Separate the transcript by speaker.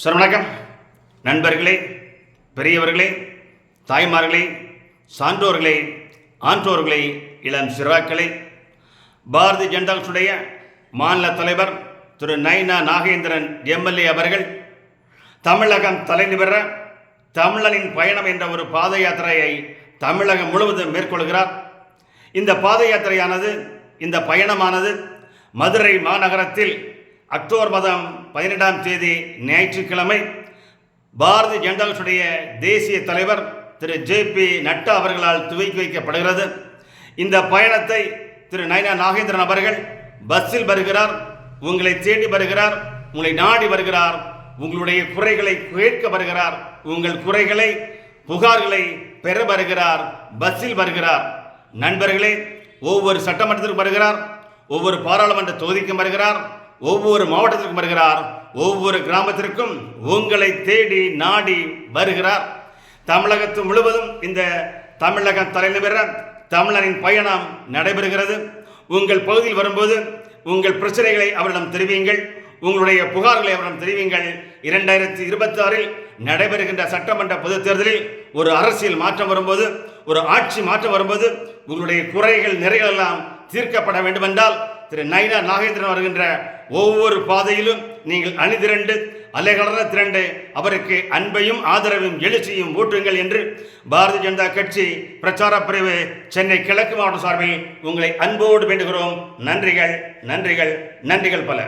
Speaker 1: வணக்கம் நண்பர்களே, பெரியவர்களே, தாய்மார்களே, சான்றோர்களே, ஆன்றோர்களே, இளம் சிறாக்களே, பாரதிய ஜனதா கட்சியுடைய மாநில தலைவர் திரு நைனா நாகேந்திரன் எம்எல்ஏ அவர்கள் தமிழகம் தலைநிமிர தமிழனின் பயணம் என்ற ஒரு பாத யாத்திரையை தமிழகம் முழுவதும் மேற்கொள்கிறார். இந்த பாத யாத்திரையானது, இந்த பயணமானது மதுரை மாநகரத்தில் அக்டோபர் மாதம் 12ஆம் தேதி ஞாயிற்றுக்கிழமை பாரதிய ஜனதா கட்சியுடைய தேசிய தலைவர் திரு ஜே.பி. நட்டா அவர்களால் துவக்கி வைக்கப்படுகிறது. இந்த பயணத்தை திரு நைனா நாகேந்திரன் அவர்கள் பஸ்ஸில் வருகிறார், உங்களை தேடி வருகிறார், உங்களை நாடி வருகிறார், உங்களுடைய குறைகளை கேட்க வருகிறார், உங்கள் குறைகளை புகார்களை பெற வருகிறார், பஸ்ஸில் வருகிறார். நண்பர்களே, ஒவ்வொரு சட்டமன்றத்திற்கும் வருகிறார், ஒவ்வொரு பாராளுமன்ற தொகுதிக்கும் வருகிறார், ஒவ்வொரு மாவட்டத்திற்கும் வருகிறார், ஒவ்வொரு கிராமத்திற்கும் உங்களை தேடி நாடி வருகிறார். தமிழகத்து முழுவதும் இந்த தமிழக தலைநிமிர தமிழனின் பயணம் நடைபெறுகிறது. உங்கள் பகுதியில் வரும்போது உங்கள் பிரச்சனைகளை அவரிடம் தெரிவியுங்கள், உங்களுடைய புகார்களை அவரிடம் தெரிவியுங்கள். 2026 நடைபெறுகின்ற சட்டமன்ற பொதுத் தேர்தலில் ஒரு அரசியல் மாற்றம் வரும்போது, ஒரு ஆட்சி மாற்றம் வரும்போது உங்களுடைய குறைகள் நிறைகள் எல்லாம் தீர்க்கப்பட வேண்டுமென்றால் திரு நைனா நாகேந்திரன் வருகின்ற ஒவ்வொரு பாதையிலும் நீங்கள் அணிதிரண்டு அலைகலர திரண்டு அவருக்கு அன்பையும் ஆதரவையும் எழுச்சியும் ஊட்டுங்கள் என்று பாரதிய ஜனதா கட்சி பிரச்சார பிரிவு சென்னை கிழக்கு மாவட்ட சார்பில் உங்களை அன்போடு வேண்டுகிறோம். நன்றிகள், நன்றிகள், நன்றிகள் பல.